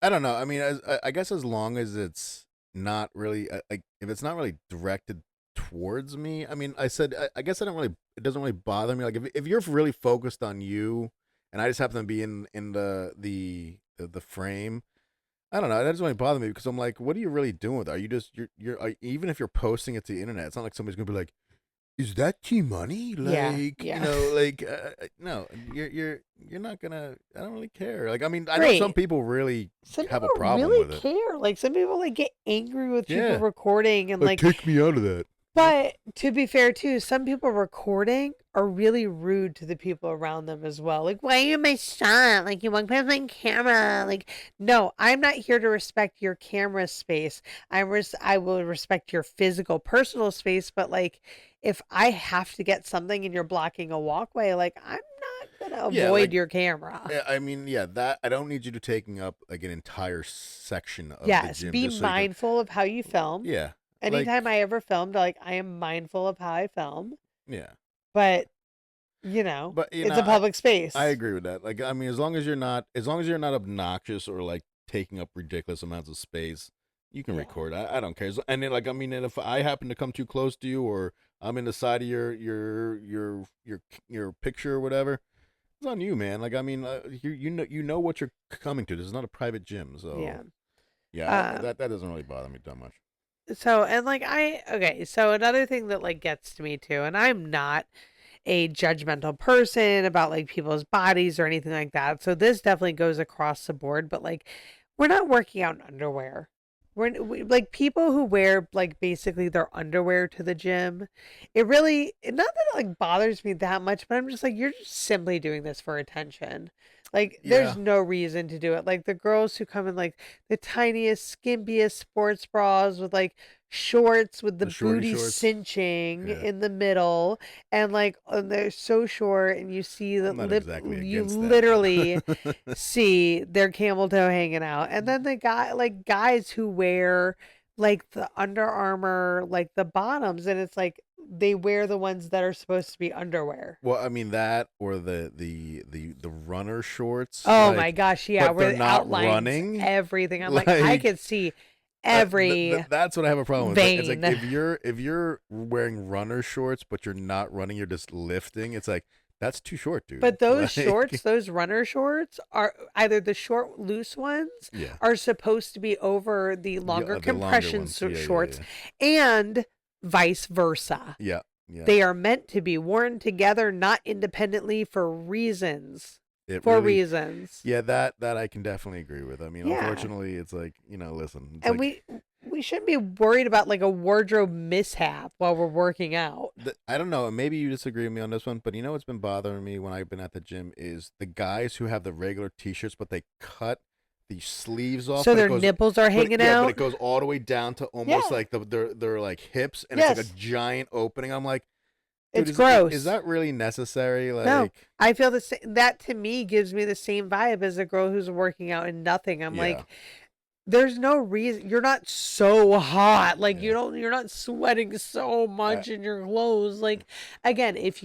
I don't know. I mean, I guess as long as it's not really like if it's not really directed towards me. I mean, I guess I don't really. It doesn't really bother me. Like if you're really focused on you, and I just happen to be in the frame. I don't know. That doesn't really bother me because I'm like, what are you really doing with it? Are you just even if you're posting it to the internet, it's not like somebody's gonna be like, is that T-Money? Yeah. Like, Yeah. like no, you're not gonna. I don't really care. Like, I mean, I know some Great. people really Some have people a problem really with it. care. Like some people like get angry with people Yeah, recording and like like take me out of that. but to be fair too, some people recording are really rude to the people around them as well. Like, why are you in my shot? Like you walk past my camera. Like, no, I'm not here to respect your camera space. I will respect your physical personal space, but like if I have to get something and you're blocking a walkway, like I'm not gonna Yeah, avoid like your camera. I mean, yeah, that I don't need you to taking up like an entire section of the Yes, gym be just so you can. mindful of how you film. Yeah, Anytime like I ever filmed, like I am mindful of how I film, yeah, but but it's a public I space. agree with that. Like, I mean, as long as you're not obnoxious or like taking up ridiculous amounts of space, you can Yeah. record. I don't care. And then, like, I mean, and if I happen to come too close to you or I'm in the side of your picture or whatever, it's on you, man. Like, I mean, you know what you're coming to. This is not a private gym, so Yeah. yeah, Um, that doesn't really bother me that much. so and like okay, so another thing that like gets to me too, and I'm not a judgmental person about like people's bodies or anything like that. So this definitely goes across the board, but like we're not working out in underwear. Like people who wear like basically their underwear to the gym. Not that it like bothers me that much, but I'm just like you're just simply doing this for attention. Like there's Yeah, no reason to do it. Like the girls who come in like the tiniest, skimpiest sports bras with like shorts with the the shorty booty shorts. cinching Yeah, in the middle and like they're so short and you see I'm that not lip exactly you against that, literally but see their camel toe hanging out. And then the guys who wear like the Under Armour, like the bottoms, and it's like they wear the ones that are supposed to be underwear. well, I mean that or the runner shorts, Oh my like, gosh, yeah, but where they're it not outlines running. everything. I'm like, I Like could see every that's what I have a problem with. It's like vein. if you're wearing runner shorts but you're not running, you're just lifting. It's like that's too short, dude. But those shorts, Like those runner shorts, are either the short, loose ones yeah, are supposed to be over the longer the longer compression ones. Yeah, yeah, shorts, yeah, and vice versa. yeah, yeah. They are meant to be worn together, not independently for reasons. It For really, reasons. yeah, that I can definitely agree with. I mean, Yeah. unfortunately, it's like listen, it's And like we shouldn't be worried about like a wardrobe mishap while we're working out. I don't know. Maybe you disagree with me on this one, but you know what's been bothering me when I've been at the gym is the guys who have the regular T-shirts, but they cut the sleeves off, So but it their goes, nipples are hanging but it out. goes all the way down to almost Yeah. like their like hips, and it's like a Yes. giant opening. I'm like, dude, It's is gross. that really necessary? No, Like, I feel the same. That to me gives me the same vibe as a girl who's working out in nothing. I'm yeah, like, there's no reason. You're not so hot. Like yeah, you're not sweating so much in your clothes. Like again, if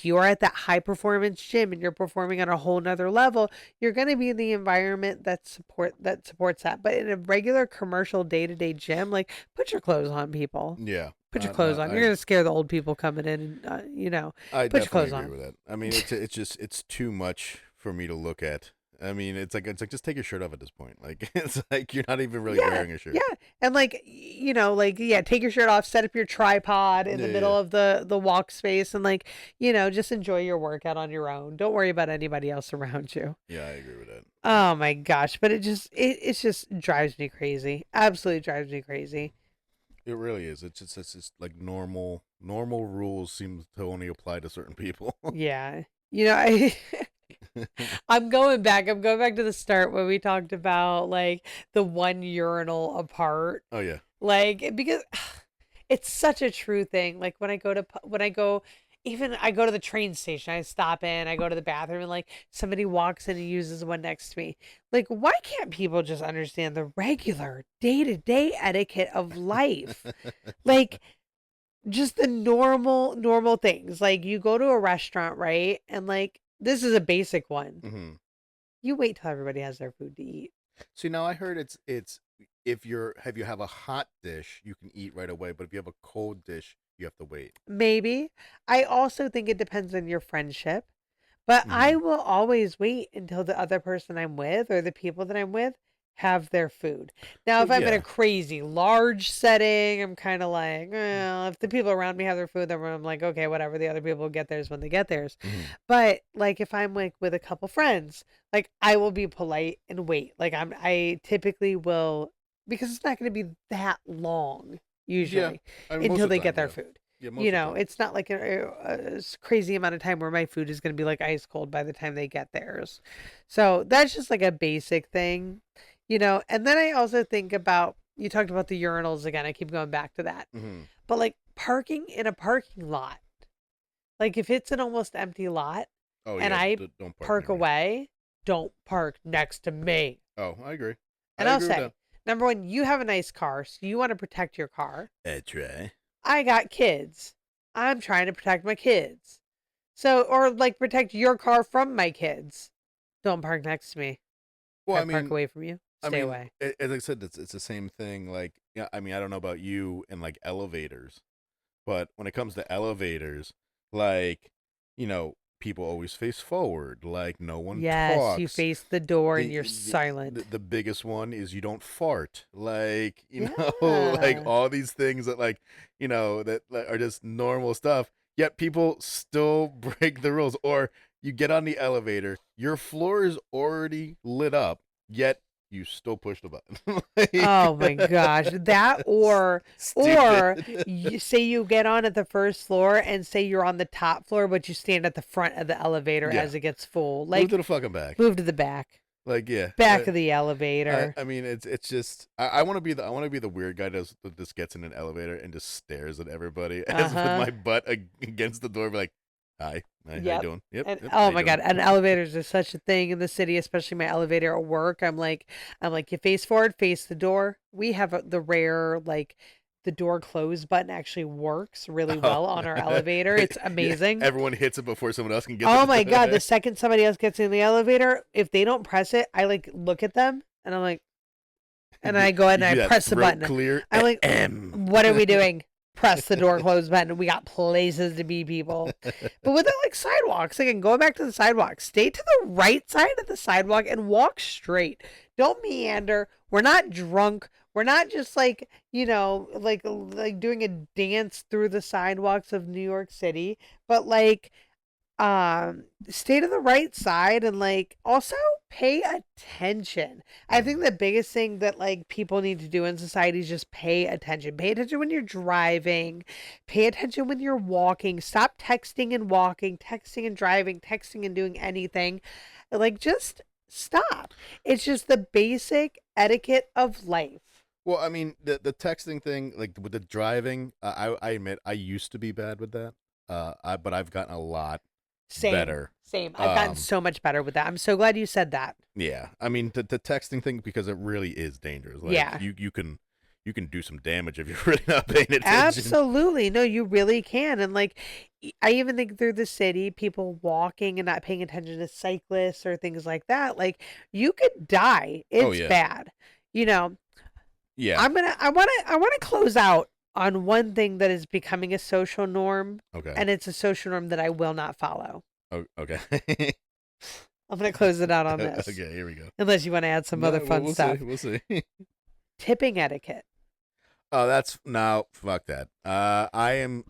you are at that high performance gym and you're performing on a whole nother level, you're going to be in the environment that supports that. But in a regular commercial day to day gym, like put your clothes on, people. yeah. Put your clothes on. You're going to scare the old people coming in. And, I put your definitely clothes agree on. with that. I mean, it's just it's too much for me to look at. I mean, it's like just take your shirt off at this point. Like it's like you're not even really Yeah, wearing a shirt. yeah, and like like yeah, take your shirt off, set up your tripod in Yeah, the yeah, middle of the walk space, and like just enjoy your workout on your own. Don't worry about anybody else around you. yeah. I agree with that. Oh my gosh, but it just drives me crazy. Absolutely drives me crazy. It really is. It's just like normal rules seem to only apply to certain people. Yeah. You know, I I'm going back to the start when we talked about like the one urinal apart. Oh yeah. Like because it's such a true thing. Like when I go even I go to the train station, I stop in, I go to the bathroom and like somebody walks in and uses one next to me. Like why can't people just understand the regular day-to-day etiquette of life? Like just the normal things. Like you go to a restaurant, right? And like this is a basic one. hmm You wait till everybody has their food to eat. See, now I heard it's if you have a hot dish, you can eat right away, but if you have a cold dish, you have to wait. Maybe. I also think it depends on your friendship, but I hmm will always wait until the other person I'm with or the people that I'm with have their food. Now, Well, if I'm in a yeah. crazy large setting, I'm kind of like, well, if the people around me have their food, then I'm like, okay, whatever. The other people get theirs when they get theirs. hmm But like if I'm like with a couple friends, like I will be polite and wait. Like I typically will because it's not going to be that long Yeah. usually I mean, most until of the they get time, their yeah. food. Yeah, You most of the know, time. it's not like a crazy amount of time where my food is going to be like ice cold by the time they get theirs. So that's just like a basic thing, you know. And then I also think about you talked about the urinals again. I keep going back to that. hmm But like parking in a parking lot, like if it's an almost empty lot Oh and yeah, I don't park park near me. away, don't park next to me. Oh, I agree. I And I'll agree with that. say, number one, you have a nice car, so you want to protect your car. I try. I got kids. I'm trying to protect my kids. So, or like protect your car from my kids. Don't park next to me. If Well, I park away from you, I stay mean, away. as I said, it's the same thing. Like, yeah, I mean, I don't know about you and like elevators, but when it comes to elevators, like, people always face forward. Like, no one Yes, you talks. face the door and The you're the the, silent. the biggest one is you don't fart. Like, like Yeah. all these things that that are just normal stuff. Yet people still break the rules. Or you get on the elevator, your floor is already lit up, yet you still push the button. Oh my gosh. That or Stupid. you say you get on at the first floor and say you're on the top floor, but you stand at the front of the elevator Yeah, as it gets full. move to Like the fucking back. move to the back. Like, yeah. Back of the I, elevator. I mean, it's just I want to be the weird guy that just gets in an elevator and just stares at everybody as with Uh-huh. my butt against the door, be like, hi, how you Yep. doing? Yep, And how oh you my doing? God, and elevators are such a thing in the city, especially my elevator at work. I'm like, you face forward, face the door. We have the rare, like, the door close button actually works really Oh, well on our elevator. It's yeah, amazing. everyone hits it before someone else can get to Oh the my God, the door. second somebody else gets in the elevator, if they don't press it, I like look at them and I'm like, You and do I go ahead you and I do that press the throat button. clear. I'm like, Ahem. what are we doing? Press the door close button. We got places to be, people. But with the like sidewalks, again, going back to the sidewalk, stay to the right side of the sidewalk and walk straight. Don't meander. We're not drunk. We're not just like, like doing a dance through the sidewalks of New York City, but like stay to the right side and like also pay attention. I think the biggest thing that like people need to do in society is just pay attention. Pay attention when you're driving, pay attention when you're walking. Stop texting and walking, texting and driving, texting and doing anything. Like just stop. It's just the basic etiquette of life. Well, I mean, the texting thing, like with the driving, I admit I used to be bad with that. But I've gotten a lot Same, better. same. I've gotten Um, so much better with that. I'm so glad you said that. yeah, I mean the texting thing, because it really is dangerous. Like Yeah. you can do some damage if you're really not paying attention. Absolutely. No, you really can. And like, I even think through the city, people walking and not paying attention to cyclists or things like that, like you could die. Oh It's yeah, bad. You know, yeah. I want to close out on one thing that is becoming a social norm, Okay, and it's a social norm that I will not follow. okay, I'm going to close it out on this, okay. Here we go. unless you want to add some No, other fun we'll see. stuff. We'll see. Tipping etiquette. Oh, that's no, fuck that. I am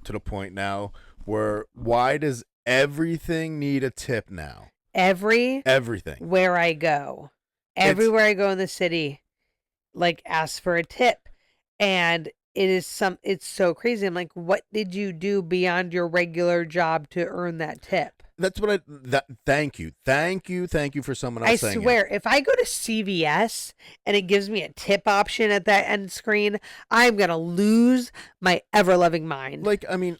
to the point now where why does everything need a tip now? Everywhere Everything. I go, It's everywhere I go in the city, like ask for a tip. And it's so crazy. I'm like, what did you do beyond your regular job to earn that tip? That's what thank you. Thank you for someone I else saying it. swear, if I go to CVS and it gives me a tip option at that end screen, I'm gonna lose my ever loving mind. Like, I mean,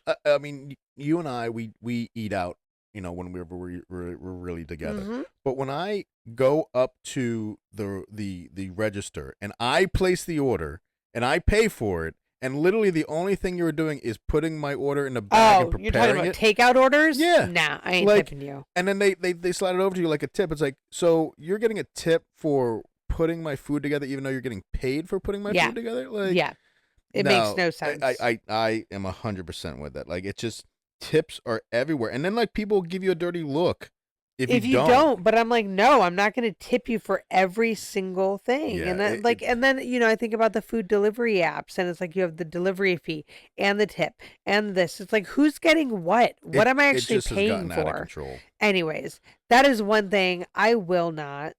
you and I, we eat out, when we're really together. Hmm. But when I go up to the register and I place the order and I pay for it, and literally the only thing you're doing is putting my order in the bag and Oh, you're talking preparing about it. takeout orders? Yeah, Nah, I ain't like, tipping you. and then they slide it over to you like a tip. It's like, so you're getting a tip for putting my food together, even though you're getting paid for putting my Yeah, food together. Like, yeah. It makes no, no I sense. I am 100% with that. Like, it's just tips are everywhere, and then like people give you a dirty look if you If you don't. don't, but I'm like, no, I'm not going to tip you for every single thing. Yeah, And then, and then, I think about the food delivery apps, and it's like you have the delivery fee and the tip and this. It's like, who's getting what? What am I it actually just has paying gotten out of for? control. Anyways, that is one thing I will not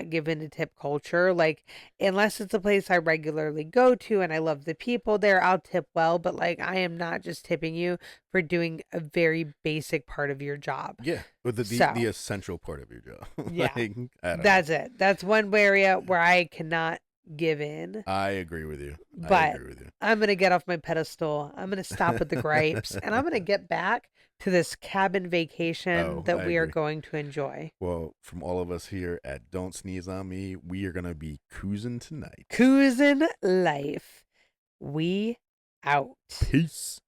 give into tip culture. Like, unless it's a place I regularly go to and I love the people there, I'll tip well. But like, I am not just tipping you for doing a very basic part of your job. Yeah, with the So, essential part of your job. yeah, Like, I don't know. that's it. That's one area where I cannot give in. I agree with you. I But agree with you. I'm going to get off my pedestal. I'm going to stop with the gripes and I'm going to get back to this cabin vacation Oh, that I we are agree. going to enjoy. Well, from all of us here at Don't Sneeze on Me, we are gonna be cruising tonight. Cruising life. We out. Peace.